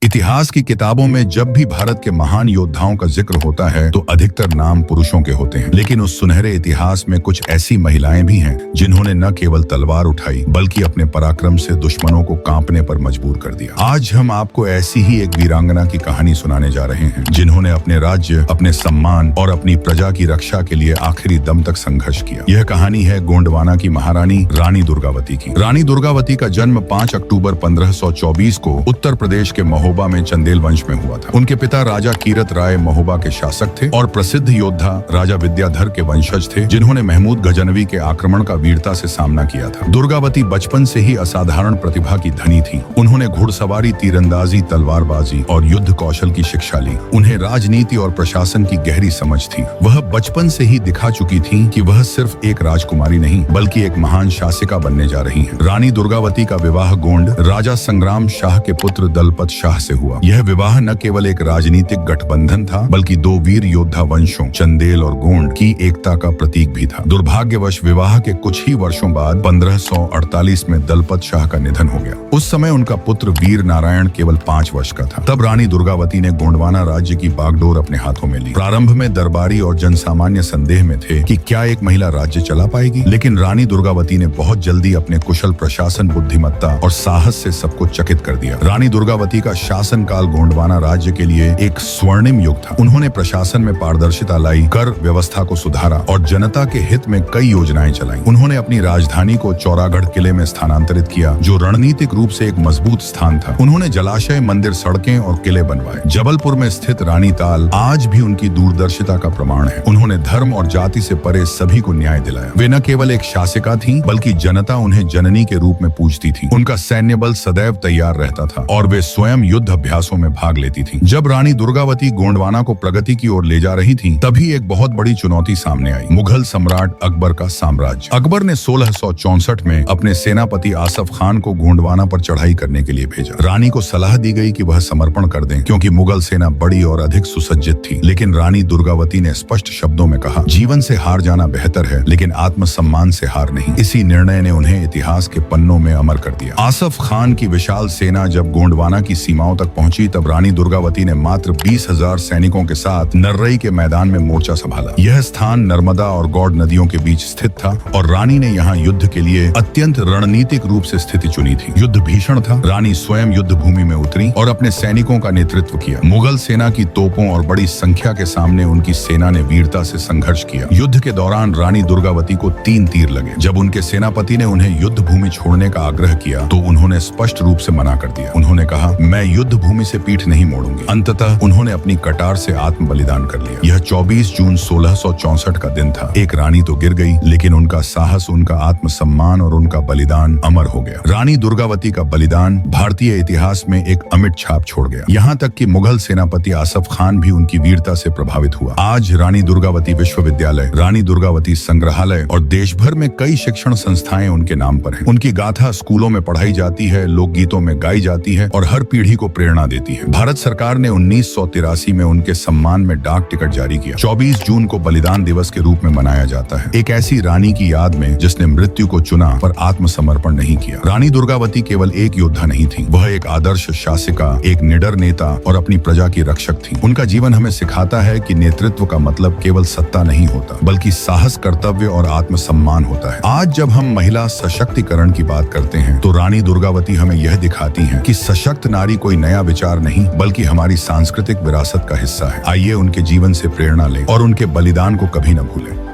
इतिहास की किताबों में जब भी भारत के महान योद्धाओं का जिक्र होता है तो अधिकतर नाम पुरुषों के होते हैं, लेकिन उस सुनहरे इतिहास में कुछ ऐसी महिलाएं भी हैं जिन्होंने न केवल तलवार उठाई बल्कि अपने पराक्रम से दुश्मनों को कांपने पर मजबूर कर दिया। आज हम आपको ऐसी ही एक वीरांगना की कहानी सुनाने जा रहे हैं जिन्होंने अपने राज्य, अपने सम्मान और अपनी प्रजा की रक्षा के लिए आखिरी दम तक संघर्ष किया। यह कहानी है गोंडवाना की महारानी रानी दुर्गावती की। रानी दुर्गावती का जन्म 5 अक्टूबर 1524 को उत्तर प्रदेश के महोबा में चंदेल वंश में हुआ था। उनके पिता राजा कीरत राय महोबा के शासक थे और प्रसिद्ध योद्धा राजा विद्याधर के वंशज थे जिन्होंने महमूद गजनवी के आक्रमण का वीरता से सामना किया था। दुर्गावती बचपन से ही असाधारण प्रतिभा की धनी थी। उन्होंने घुड़सवारी, तीरंदाजी, तलवारबाजी और युद्ध कौशल की शिक्षा ली। उन्हें राजनीति और प्रशासन की गहरी समझ थी। वह बचपन से ही दिखा चुकी थी कि वह सिर्फ एक राजकुमारी नहीं बल्कि एक महान शासिका बनने जा रही है। रानी दुर्गावती का विवाह गोंड राजा संग्राम शाह के पुत्र दलपत शाह से हुआ। यह विवाह न केवल एक राजनीतिक गठबंधन था बल्कि दो वीर योद्धा वंशों चंदेल और गोंड की एकता का प्रतीक भी था। दुर्भाग्यवश विवाह के कुछ ही वर्षों बाद 1548 में दलपत शाह का निधन हो गया। उस समय उनका पुत्र वीर नारायण केवल 5 वर्ष का था। तब रानी दुर्गावती ने गोंडवाना राज्य की बागडोर अपने हाथों में ली। प्रारंभ में दरबारी और जनसामान्य संदेह में थे कि क्या एक महिला राज्य चला पाएगी, लेकिन रानी दुर्गावती ने बहुत जल्दी अपने कुशल प्रशासन, बुद्धिमत्ता और साहस से सबको चकित कर दिया। रानी दुर्गावती का शासन काल गोंडवाना राज्य के लिए एक स्वर्णिम युग था। उन्होंने प्रशासन में पारदर्शिता लाई, कर व्यवस्था को सुधारा और जनता के हित में कई योजनाएं चलाई। उन्होंने अपनी राजधानी को चौरागढ़ किले में स्थानांतरित किया जो रणनीतिक रूप से एक मजबूत स्थान था। उन्होंने जलाशय, मंदिर, सड़कें और किले बनवाए। जबलपुर में स्थित रानी ताल आज भी उनकी दूरदर्शिता का प्रमाण है। उन्होंने धर्म और जाति से परे सभी को न्याय दिलाया। वे न केवल एक शासिका थी बल्कि जनता उन्हें जननी के रूप में पूजती थी। उनका सैन्य बल सदैव तैयार रहता था और वे स्वयं युद्ध अभ्यासों में भाग लेती थी। जब रानी दुर्गावती गोंडवाना को प्रगति की ओर ले जा रही थी तभी एक बहुत बड़ी चुनौती सामने आई, मुगल सम्राट अकबर का साम्राज्य। अकबर ने 1664 में अपने सेनापति आसफ खान को गोंडवाना पर चढ़ाई करने के लिए भेजा। रानी को सलाह दी गई कि वह समर्पण कर दें क्योंकि मुगल सेना बड़ी और अधिक सुसज्जित थी, लेकिन रानी दुर्गावती ने स्पष्ट शब्दों में कहा, जीवन से हार जाना बेहतर है लेकिन आत्मसम्मान से हार नहीं। इसी निर्णय ने उन्हें इतिहास के पन्नों में अमर कर दिया। आसफ खान की विशाल सेना जब गोंडवाना की सीमाओं तक पहुंची तब रानी दुर्गावती ने मात्र 20,000 सैनिकों के साथ नर्रई के मैदान में मोर्चा संभाला। यह स्थान नर्मदा और गौड़ नदियों के बीच स्थित था और रानी ने यहाँ युद्ध के लिए अत्यंत रणनीतिक रूप से स्थिति चुनी थी। युद्ध भीषण था। रानी स्वयं युद्ध भूमि में उतरी और अपने सैनिकों का नेतृत्व किया। मुगल सेना की तोपों और बड़ी संख्या के सामने उनकी सेना ने वीरता से संघर्ष किया। युद्ध के दौरान रानी दुर्गावती को 3 तीर लगे। जब उनके सेनापति ने उन्हें युद्ध भूमि छोड़ने का आग्रह किया तो उन्होंने स्पष्ट रूप से मना कर दिया। उन्होंने कहा, मैं युद्ध भूमि से पीठ नहीं मोड़ूंगी। अंततः उन्होंने अपनी कटार से आत्म बलिदान कर लिया। यह 24 जून 1664 का दिन था। एक रानी तो गिर गई लेकिन उनका साहस, उनका आत्मसम्मान और उनका बलिदान अमर हो गया। रानी दुर्गावती का बलिदान भारतीय इतिहास में एक अमिट छाप छोड़ गया। यहाँ तक कि मुगल सेनापति आसफ खान भी उनकी वीरता से प्रभावित हुआ। आज रानी दुर्गावती विश्वविद्यालय, रानी दुर्गावती संग्रहालय और देश भर में कई शिक्षण संस्थाएं उनके नाम पर हैं। उनकी गाथा स्कूलों में पढ़ाई जाती है, लोकगीतों में गाई जाती है और हर पीढ़ी को प्रेरणा देती है। भारत सरकार ने 1983 में उनके सम्मान में डाक टिकट जारी किया। 24 जून को बलिदान दिवस के रूप में मनाया जाता है, एक ऐसी रानी की याद में जिसने मृत्यु को चुना पर आत्मसमर्पण नहीं किया। रानी दुर्गावती केवल एक योद्धा नहीं थी, वह एक आदर्श शासिका, एक निडर नेता और अपनी प्रजा की रक्षक थी। उनका जीवन हमें सिखाता है कि नेतृत्व का मतलब केवल सत्ता नहीं होता बल्कि साहस, कर्तव्य और आत्मसम्मान होता है। आज जब हम महिला सशक्तिकरण की बात करते हैं तो रानी दुर्गावती हमें यह दिखाती हैं कि सशक्त नारी कोई नया विचार नहीं बल्कि हमारी सांस्कृतिक विरासत का हिस्सा है। आइए उनके जीवन से प्रेरणा लें और उनके बलिदान को कभी न भूलें।